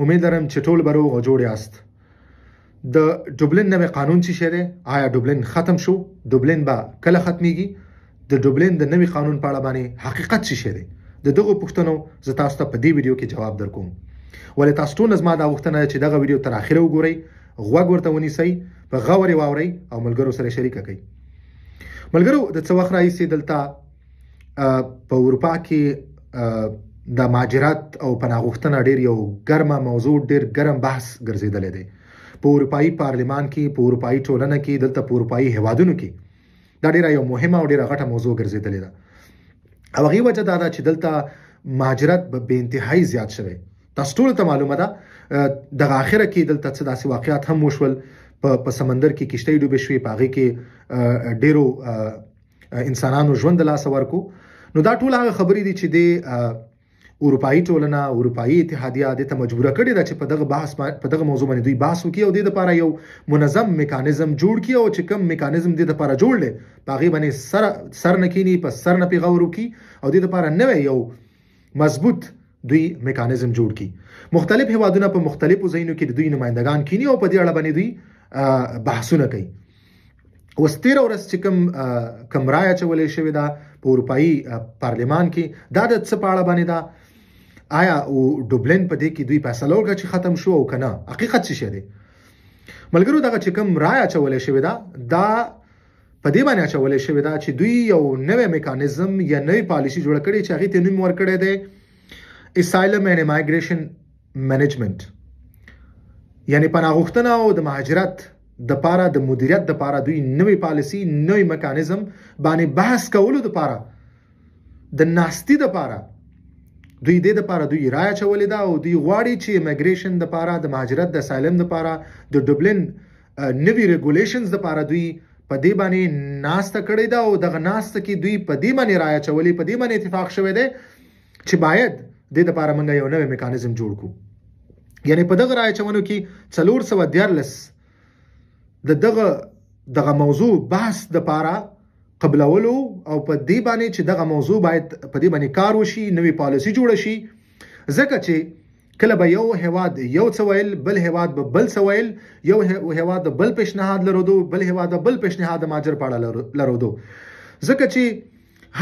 امید لرم چې ټول به روغ او جوړ یاست. د ډوبلن نوی قانون څه شی دی؟ آیا ډوبلن ختم شو؟ ډوبلن به کله ختمیږي؟ د ډوبلن د نوی قانون په اړه باندې حقیقت څه شی دی؟ د دغه پوښتنو زه تاسو ته په دې ویډیو کې جواب درکوم. ولې تاسو ټول زما دا غوښتنه ده چې دغه ویډیو تر اخره وګورئ، غوږ ورته ونیسئ، په غور یې واورئ او ملګرو سره شریکه کړئ. ملګرو د څه وخت راهیسې دلته په اروپا کې د مهاجرت او پناه غوښتنه ډېر یو ګرمه موضوع، ډېر ګرم بحث ګرځېدلی دی. په اروپایي پارلمان کې، په اروپایي ټولنه کې، دلته په اروپایي هیوادونو کې دا ډېره یو مهمه او ډېره غټه موضوع ګرځېدلې ده. او هغې وجه دا ده چې دلته مهاجرت به انتهایي زیات شوی. تاسو ټولو ته معلومه ده دغه اخره کې دلته څه داسې واقعات هم وشول، په سمندر کې کشتۍ ډوبې شوې، په هغې کې ډېرو انسانانو ژوند د لاسه ورکو. نو دا ټول هغه خبرې دي چې د اروپایي ټولنه، اروپایي اتحادیه دې ته مجبوره کړې ده چې په دغه موضوع باندې دوی بحث وکړي او دې لپاره یو منظم میکانیزم جوړ کړي، او چې کوم میکانیزم دې لپاره جوړ دی په هغې باندې سر نه کینی، په سر نه پې غور وکړي او دې لپاره نوی یو مضبوط دوی میکانیزم جوړ کړي. مختلف هیوادونه په مختلفو ځایونو کې د دوی نمایندگان کینی او په دې اړه باندې دوی بحثونه کوي. اوس تېره ورځ چې کوم رایه اچولې شوې ده په اروپایي پارلمان کې، دا د څه په اړه باندې ده؟ آیا ډوبلن په دې کې دوی فیصله وکړه چې ختم شو او که نه؟ حقیقت څه شی دی؟ ملګرو دغه چې کوم رایه اچولې شوې ده دا په دې باندې اچولې شوې ده چې دوی یو نوی میکانیزم یا نوی پالیسي جوړه کړې چې هغې ته نوم ورکړی دی اسایلم اینڈ مایګریشن مینجمنٹ، یعنی پناه غوښتنه او د مهاجرت د پاره د مدیریت د پاره دوی نوی پالیسی، نوی میکانیزم باندې بحث کولو د پاره، د ناستي د پاره دوی د پاره دوی رایه چولې ده او دوی غواړي چې ایمیګریشن د پاره، د مهاجرت د اسایلم د پاره، د ډوبلن نوی ریګولیشنز د پاره دوی په دې باندې ناسته کړې ده او دغه ناسته کې دوی په دې باندې رایه چولې، په دې باندې اتفاق شوی دی چې باید د لپاره موږ یو نوی میکانیزم جوړ کړو. یعنی په دغه رایه چونو کې 414 دغه موضوع بحث د پاره قبلولو او په دې باندې چې دغه موضوع باید په دې باندې کار وشي، نوی پالیسی جوړ شي. ځکه چې کله به یو هیواد یو څه ویل، بل هیواد به بل څه ویل، یو هیواد بل پیشنهاد لرودو، بل هیواد بل پیشنهاد د مهاجر په اړه لرودو. ځکه چې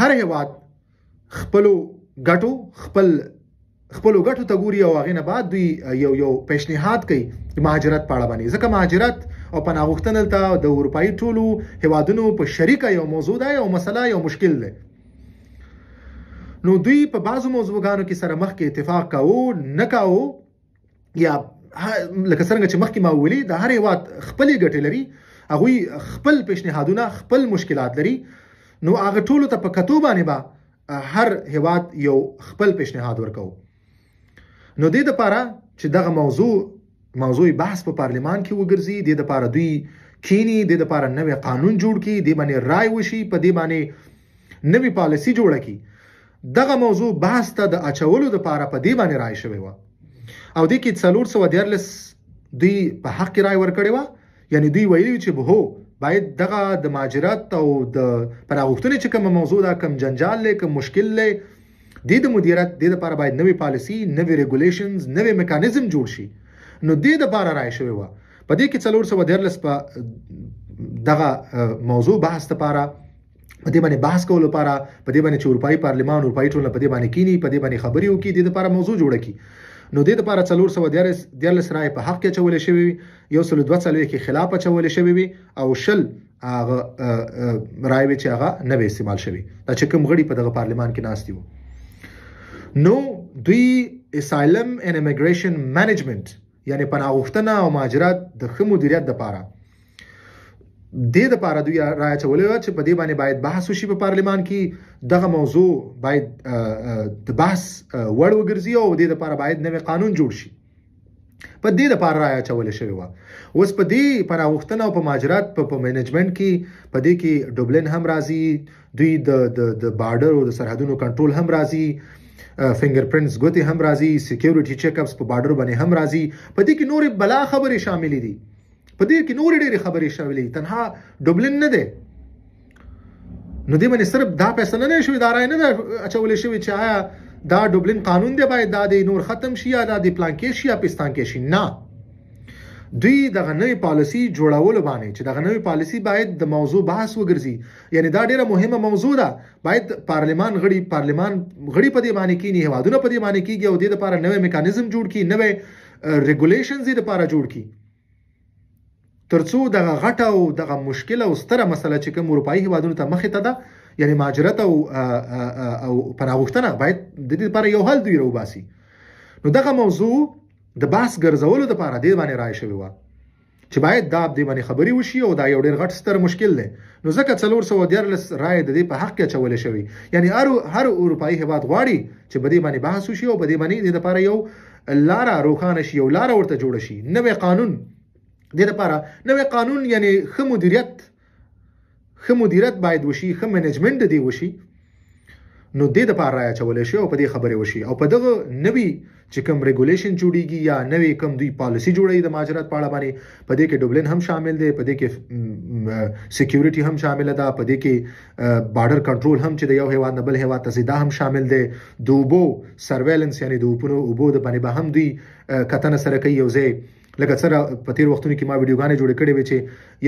هر هیواد خپلو ګټو ته ګوري او هغې نه بعد دوی یو پیشنهاد کوي د مهاجرت په اړه باندې. ځکه مهاجرت او پناه غوښتنه دلته د اروپایي ټولو هیوادونو په شریکه یو موضوع ده، یو مسله، یو مشکل دی. نو دوی په بعضو موضوعګانو کې سره مخکې اتفاق کاوه نه کاوه، یا لکه څرنګه چې مخکې ما وویلي د هر هیواد خپلې ګټې لري، هغوی خپل پیشنهادونه، خپل مشکلات لري. نو هغه ټولو ته په کتو باندې به هر هیواد یو خپل پیشنهاد ورکوي. نو دې دپاره چې دغه موضوع بحث په پارلمان کې وګرځي، دې دپاره دوی کینی، دې دپاره نوی قانون جوړ کړي، دې باندې رای وشي، په دې باندې نوی پالیسی جوړه کړي. دغه موضوع بحث ته د اچولو دپاره په دې باندې رای شوی و او دې کې 414 دوی په حق کې رای ورکړې وه. یعنی دوی ویلي چې هو باید دغه د مهاجرت او د پناه غوښتنې چې کومه موضوع ده، کوم جنجال دی، کوم مشکل دی، د مدیریت د لپاره باید نوی پالیسی، نوی ریګولیشنز، نوی میکانیزم جوړ شي. نو د لپاره رای شوی و. په دې کې 414 په دغه موضوع بحث لپاره، په دې باندې بحث کولو لپاره، په دې باندې چې اروپایي پارلمان، اروپایي ټولنه په دې باندې کینی، په دې باندې خبرې وکړي، د لپاره موضوع جوړه کړي. نو د لپاره 414 رای په حق کې اچولې شوی وي، 142 کې خلاف اچولې شوی وي او 20 هغه رای چې هغه نه وي استعمال شوی. دا چې کوم غړي په دغه پارلمان کې ناست وو. نو دوی اسایلم اینڈ ایمیګریشن مینجمنٹ، یعنی پناه غوښتنه او مهاجرت د ښه مدیریت دپاره، دې دپاره دوی رایه اچولې وه چې په دې باندې باید بحث وشي په پارلمان کې. دغه موضوع باید د بحث وړ وګرځي او دې دپاره باید نوی قانون جوړ شي. په دې دپاره رایه اچولې شوې وه. اوس په دې پناه غوښتنه او په مهاجرت په مینجمنټ کې په دې کې ډوبلن هم راځي، دوی د بارډر او د سرحدونو کنټرول هم راځي، فنگر پرنټس ګوتې هم راځي، سکیورټي چیک اپس په بارډر باندې هم راځي. په دې کې نورې بلا خبرې شاملې دي، په دې کې نورې ډېرې خبرې شاملې دي، تنها ډوبلن نه دی. نو دې باندې صرف دا فیصله نه شوې، دا رایه نه ده اچولې شوې چې آیا دا ډوبلن قانون دی باید دا د نور ختم شي یا دا د پلان کې شي یا پاکستان کې شي. نه، دوی دغه نوې پالیسي جوړولو باندې چې دغه نوې پالیسي باید د موضوع بحث وګرځي، یعنی دا ډیره مهمه موضوع ده. باید پارلمان غړي په دې باندې کینی، هوادونه په دې باندې کیږي او د لپاره نوې میکانیزم جوړ کړي، نوې ریګولیشنز یې لپاره جوړ کړي، ترڅو دغه غټه او دغه مشکله او ستره مسله چې کوم اروپایي هوادونو ته مخې ته ده، یعنی مهاجرت او پناه غوښتنه، باید د دې لپاره یو حل دوی راوباسي. نو دغه موضوع د باس ګرځولو لپاره دې باندې رائے شوی و چې باید دا دې باندې خبري وشي او دا یو ډېر غټ ستر مشکل دی. نو ځکه 414 رائے د دې په حق کې چولې شوی، یعنی هر اروپایي هواد غواړي چې په دې باندې بحث وشي او په دې باندې د لپاره یو لاره روښانه شي، یو لاره ورته جوړ شي، نوې قانون د لپاره نوې قانون، یعنی ښه مدیریت باید وشي، ښه منیجمنت دی وشي. نو د لپاره رائے چولې شي او په دې خبرې وشي او په دغه نوې چې کوم ریګولیشن جوړیږي یا نوې کوم دوی پالیسی جوړوي د مهاجرت په اړه باندې، په دې کې ډوبلن هم شامل دی، په دې کې سکیورټي هم شامل ده، په دې کې بارډر کنټرول هم چې د یو هیواد نه بل هیواد ته ځي هم شامل دی، د اوبو سرویلنس یعنی د اوبو د باندې به هم دوی کتنه سره کوي. یو ځای لکه سره په تیر وختونو کې ما ویډیوګانې جوړې کړې وې چې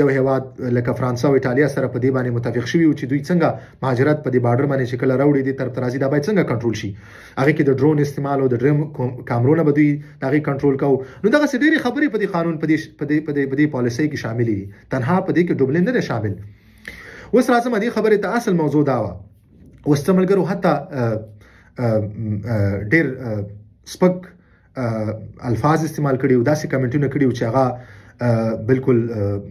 یو هیواد لکه فرانسه او ایټالیا سره په دې باندې متفق شوي چې دوی څنګه مهاجرت په دې بارډر باندې چې کله راوړي دي طرف ته راځي دا باید څنګه کنټرول شي، هغه کې د ډرون استعمال او د ډرون کامرونه به دوی هغه کنټرول کوو. نو دغه ډېرې خبرې په دې قانون په دې پالیسۍ کې شامل دي، تنها په دې کې ډوبلن نه شامل. اوس راځم دې خبرې ته. اصل موضوع دا و، اوس ملګرو حتی ډېر سپک الفاظ استعمال کړي او داسې کمنټونه کړي چې هغه بالکل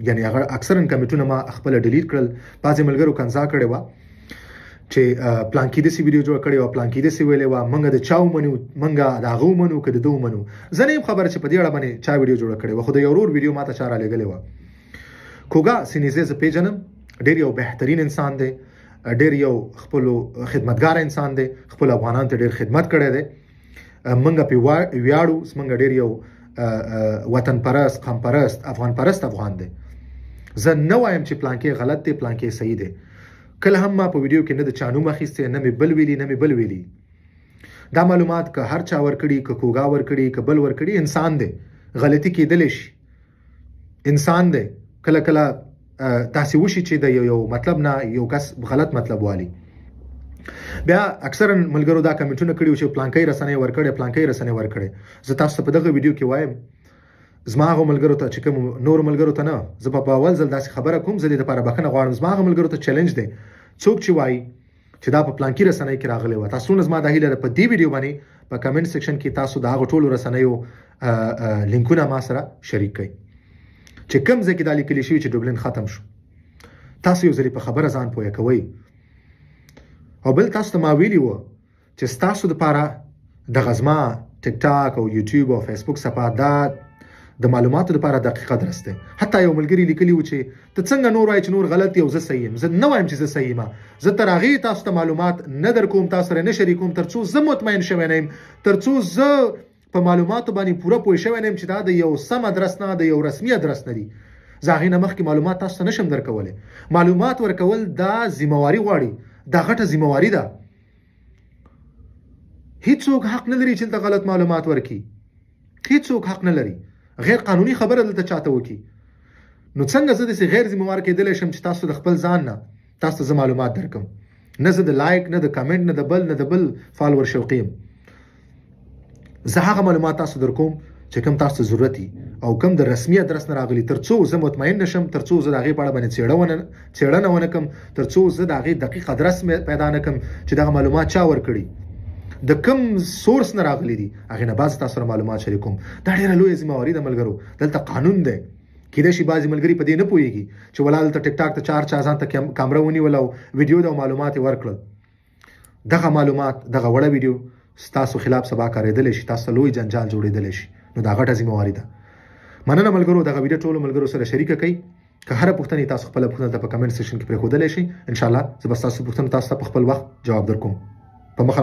یعنی هغه اکثرا کمنټونه ما خپل ډیلیټ کړل. بعضې ملګرو کنځا کړې وه چې پلان کې داسې ویډیو جوړ کړی وه، پلان کې داسې ویلې وه، موږ د چا ومنو، موږ د هغه ومنو که د ده ومنو. زه نه یم خبره چې په دې اړه باندې چا ویډیو جوړه کړې وه، خو د یو ورور ویډیو ما ته چا رالېږلې وه. کوګا سینیزې زه پیژنم، ډېر یو بهترین انسان دی، ډېر یو خپلو خدمتګار انسان دی، خپل افغانانو ته ډېر خدمت کړی دی، منګه په ویاړو، منګه ډېر یو وطن پرست، قوم پرست، افغان پرست افغان دی. زه نه وایم چې پلان کې غلط دی، پلان کې صحیح دی. کله هم ما په ویډیو کې نه د چا نوم اخیستی، نه مې بل ویلي، نه مې بل ویلي. دا معلومات که هر چا ورکړي، که کوګا ورکړي، که بل ورکړي، انسان دی، غلطي کېدلی شي، انسان دی. کله کله داسې وشي چې د یو مطلب نه یو کس غلط مطلب والي. بیا اکثرا ملګرو دا کمنټونه کړي چې پلانکۍ رسنۍ ورکړې، پلانکۍ رسنۍ ورکړې. زه تاسو ته په دغه ویډیو کې وایم، زما هغو ملګرو ته چې کوم نور ملګرو ته نه، زه په اول ځل داسې خبره کوم، زه دې لپاره بخښنه غواړم. زما هغه ملګرو ته چیلنج دی، څوک چې وایي چې دا په پلانکۍ رسنۍ کې راغلی وه، تاسو نه زما دا هیله ده په دې ویډیو باندې په کمنټ سیکشن کې تاسو د هغو ټولو رسنیو لینکونه ما سره شریک کړئ چې کوم ځای کې دا لیکلي شوي چې ډوبلن ختم شو. تاسو یو ځلې په خبره ځان پوهه کوئ. او بل تاسو ته ما ویلي وه چې ستاسو دپاره دغه زما ټیک ټاک او یوټیوب او فیسبوک صفحه دا د معلوماتو لپاره دقیقه درس دی. حتی یو ملګري لیکلي و چې ته څنګه نور وایې چې نور غلط دی او زه صحیح یم. زه نه وایم چې زه صحیح یم، زه تر هغې تاسو ته معلومات نه درکوم، تاسو سره نه شریکوم تر څو زه مطمئن شوی نه یم، تر څو زه په معلوماتو باندې پوره پوه شوی نه یم چې دا د یو سم ادرس نه، د یو رسمي ادرس نه دی. زه هغې نه مخکې معلومات تاسو ته نشم درکولی. معلومات ورکول دا ذمهواري غواړي، دا غټه ذمهواري ده. هیڅوک حق نه لري چې دلته غلط معلومات ورکړي، هیڅوک حق نه لري. غیر قانوني خبره دلته چاته وکړي. نو څنګه زه داسې غیر ذمهوار کېدلی شم چې تاسو د خپل ځان نه تاسو ته زه معلومات درکم؟ نه زه د لایک، نه د کمنټ، نه د بل فالوور شوقي یم. زه هغه معلومات تاسو درکوم چې کوم تاسو ته ضرورت وي او کوم د رسمي ادرس نه راغلي، تر څو زه مطمئن نشم، تر څو زه د هغې په اړه باندې څېړنه ونه کړم، تر څو زه د هغې دقیق ادرس پیدا نه کړم چې دغه معلومات چا ورکړي، د کوم سورس نه راغلي دي، هغې نه بعض تاسو سره معلومات شریکوم. دا ډېره لویه ذمهواري ده ملګرو. دلته قانون دی. کېدای شي بعضې ملګري په دې نه پوهېږي چې ولا دلته ټیک ټاک ته چا ځان ته کامره ونیول او ویډیو ده او معلومات یې ورکړل. دغه معلومات، دغه وړه ویډیو ستاسو خلاف سبا کارېدلی شي، تاسو ته لوی جنجال جوړېدلی شي. نو دا غټه ذمهواري ده. مننه ملګرو، دغه ویډیو ټولو ملګرو سره شریکه کړئ. که هره پوښتنه تاسو خپله پوښتنه ته په کمنټ سیکشن کې پرېښودلی شي، انشاءالله زه به ستاسو پوښتنو تاسو ته په خپل وخت جواب درکوم. په مخامخ